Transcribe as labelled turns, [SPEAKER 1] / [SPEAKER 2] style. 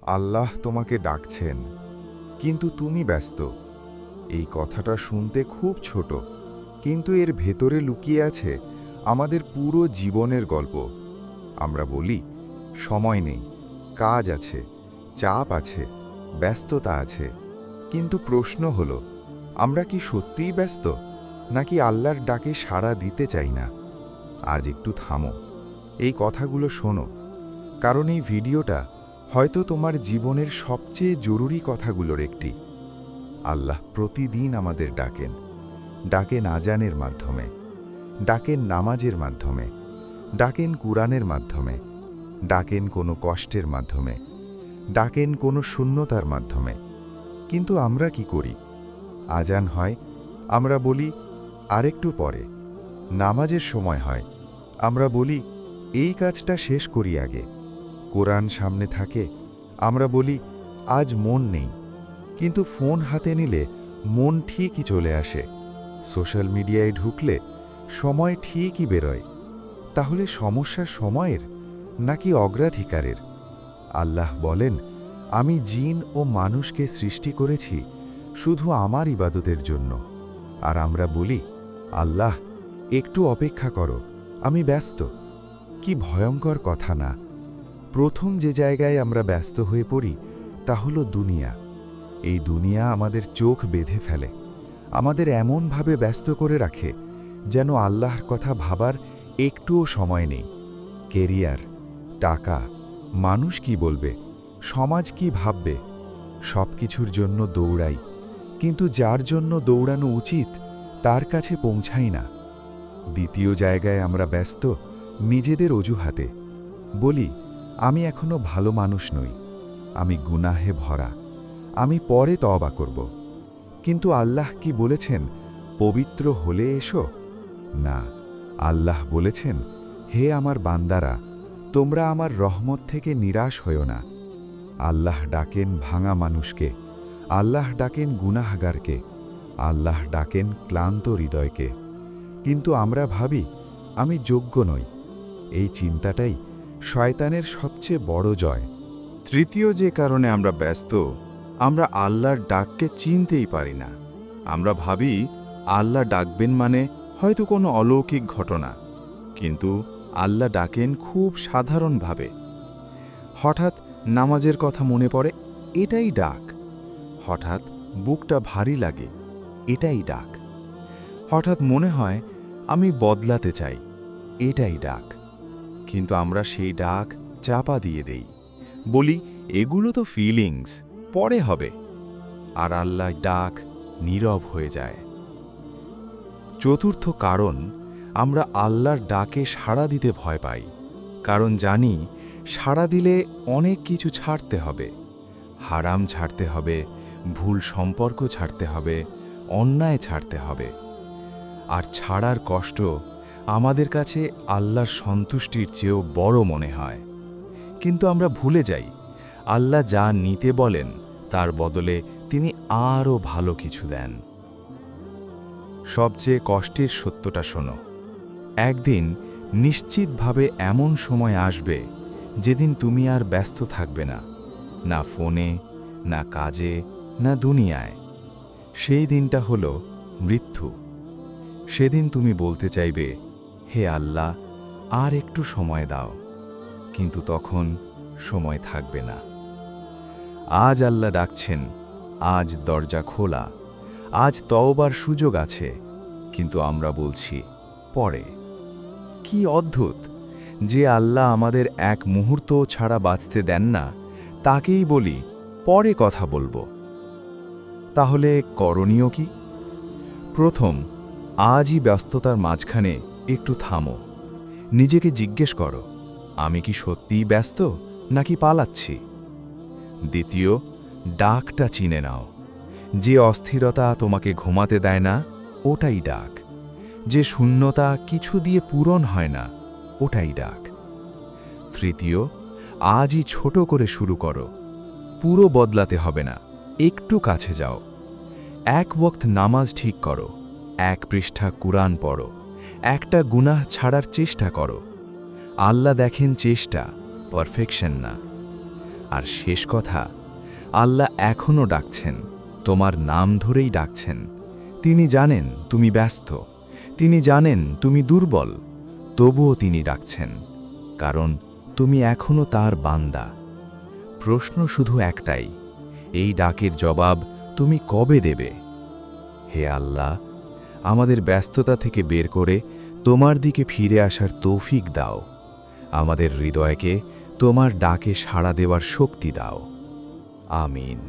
[SPEAKER 1] আল্লাহ তোমাকে ডাকছেন, কিন্তু তুমি ব্যস্ত। এই কথাটা শুনতে খুব ছোট, কিন্তু এর ভেতরে লুকিয়ে আছে আমাদের পুরো জীবনের গল্প। আমরা বলি, সময় নেই, কাজ আছে, চাপ আছে, ব্যস্ততা আছে। কিন্তু প্রশ্ন হলো, আমরা কি সত্যিই ব্যস্ত, নাকি আল্লাহর ডাকে সাড়া দিতে চাই না? আজ একটু থামো, এই কথাগুলো শোনো, কারণ এই ভিডিওটা হয়তো তোমার জীবনের সবচেয়ে জরুরি কথাগুলোর একটি। আল্লাহ প্রতিদিন আমাদের ডাকেন, ডাকেন আজানের মাধ্যমে, ডাকেন নামাজের মাধ্যমে, ডাকেন কুরআনের মাধ্যমে, ডাকেন কোনো কষ্টের মাধ্যমে, ডাকেন কোনো শূন্যতার মাধ্যমে। কিন্তু আমরা কি করি? আজান হয়, আমরা বলি আরেকটু পরে। নামাজের সময় হয়, আমরা বলি এই কাজটা শেষ করি আগে। কোরআন সামনে থাকে, আমরা বলি আজ মন নেই। কিন্তু ফোন হাতে নিলে মন ঠিকই চলে আসে। সোশ্যাল মিডিয়ায় ঢুকলে সময় ঠিকই বেরোয়। তাহলে সমস্যা সময়ের নাকি অগ্রাধিকারের? আল্লাহ বলেন, আমি জিন ও মানুষকে সৃষ্টি করেছি শুধু আমার ইবাদতের জন্য। আর আমরা বলি, আল্লাহ একটু অপেক্ষা করো, আমি ব্যস্ত। কি ভয়ঙ্কর কথা না? প্রথম যে জায়গায় আমরা ব্যস্ত হয়ে পড়ি তা হলো দুনিয়া। এই দুনিয়া আমাদের চোখ বেঁধে ফেলে, আমাদের এমনভাবে ব্যস্ত করে রাখে যেন আল্লাহর কথা ভাবার একটুও সময় নেই। কেরিয়ার, টাকা, মানুষ কি বলবে, সমাজ কি ভাববে, সব কিছুর জন্য দৌড়াই, কিন্তু যার জন্য দৌড়ানো উচিত তার কাছে পৌঁছাই না। দ্বিতীয় জায়গায় আমরা ব্যস্ত নিজেদের অজুহাতে। বলি, আমি এখনো ভালো মানুষ নই, আমি গুনাহে ভরা, আমি পরে তওবা করব। কিন্তু আল্লাহ কি বলেছেন, পবিত্র হলে এসো? না, আল্লাহ বলেছেন, হে আমার বান্দারা, তোমরা আমার রহমত থেকে নিরাশ হয়ো না। আল্লাহ ডাকেন ভাঙা মানুষকে, আল্লাহ ডাকেন গুনাহগারকে, আল্লাহ ডাকেন ক্লান্ত হৃদয়কে। কিন্তু আমরা ভাবি, আমি যোগ্য নই। এই চিন্তাটাই শয়তানের সবচেয়ে বড় জয়।
[SPEAKER 2] তৃতীয় যে কারণে আমরা ব্যস্ত, আমরা আল্লাহর ডাককে চিনতেই পারি না। আমরা ভাবি আল্লাহ ডাকবেন মানে হয়তো কোনো অলৌকিক ঘটনা, কিন্তু আল্লাহ ডাকেন খুব সাধারণভাবে। হঠাৎ নামাজের কথা মনে পড়ে, এটাই ডাক। হঠাৎ বুকটা ভারী লাগে, এটাই ডাক। হঠাৎ মনে হয় আমি বদলাতে চাই, এটাই ডাক। কিন্তু আমরা সেই ডাক চাপা দিয়ে দেই, বলি এগুলো তো ফিলিংস, পরে হবে। আর আল্লাহ ডাক নীরব হয়ে যায়। চতুর্থ কারণ, আমরা আল্লাহর ডাকে সাড়া দিতে ভয় পাই, কারণ জানি সাড়া দিলে অনেক কিছু ছাড়তে হবে। হারাম ছাড়তে হবে, ভুল সম্পর্ক ছাড়তে হবে, অন্যায় ছাড়তে হবে। আর ছাড়ার কষ্ট আমাদের কাছে আল্লাহর সন্তুষ্টির চেয়েও বড় মনে হয়। কিন্তু আমরা ভুলে যাই, আল্লাহ যা নিতে বলেন তার বদলে তিনি আরও ভালো কিছু দেন। সবচেয়ে কষ্টের সত্যটা শোনো, একদিন নিশ্চিতভাবে এমন সময় আসবে যেদিন তুমি আর ব্যস্ত থাকবে না, না ফোনে, না কাজে, না দুনিয়ায়। সেই দিনটা হলো মৃত্যু। সেদিন তুমি বলতে চাইবে, হে আল্লাহ, আর একটু সময় দাও। কিন্তু তখন সময় থাকবে না। আজ আল্লাহ ডাকছেন, আজ দরজা খোলা, আজ তওবার সুযোগ আছে। কিন্তু আমরা বলছি পরে। কি অদ্ভুত যে আল্লাহ আমাদের এক মুহূর্ত ছাড়া বাঁচতে দেন না, তাকেই বলি পরে কথা বলবো। তাহলে করণীয় কি? প্রথম, আজই ব্যস্ততার মাঝখানে একটু থামো। নিজেকে জিজ্ঞেস করো, আমি কি সত্যিই ব্যস্ত নাকি পালাচ্ছি? দ্বিতীয়, ডাকটা চিনে নাও। যে অস্থিরতা তোমাকে ঘুমাতে দেয় না, ওটাই ডাক। যে শূন্যতা কিছু দিয়ে পূরণ হয় না, ওটাই ডাক। তৃতীয়, আজই ছোট করে শুরু করো। পুরো বদলাতে হবে না, একটু কাছে যাও। এক ওয়াক্ত নামাজ ঠিক করো, এক পৃষ্ঠা কুরআন পড়ো, একটা গুনাহ ছাড়ার চেষ্টা করো। আল্লাহ দেখেন চেষ্টা, পারফেকশন না। আর শেষ কথা, আল্লাহ এখনও ডাকছেন, তোমার নাম ধরেই ডাকছেন। তিনি জানেন তুমি ব্যস্ত, তিনি জানেন তুমি দুর্বল, তবুও তিনি ডাকছেন, কারণ তুমি এখনও তার বান্দা। প্রশ্ন শুধু একটাই, এই ডাকের জবাব তুমি কবে দেবে? হে আল্লাহ, আমাদের ব্যস্ততা থেকে বের করে তোমার দিকে ফিরে আসার তৌফিক দাও। আমাদের হৃদয়কে তোমার ডাকে সাড়া দেওয়ার শক্তি দাও। আমিন।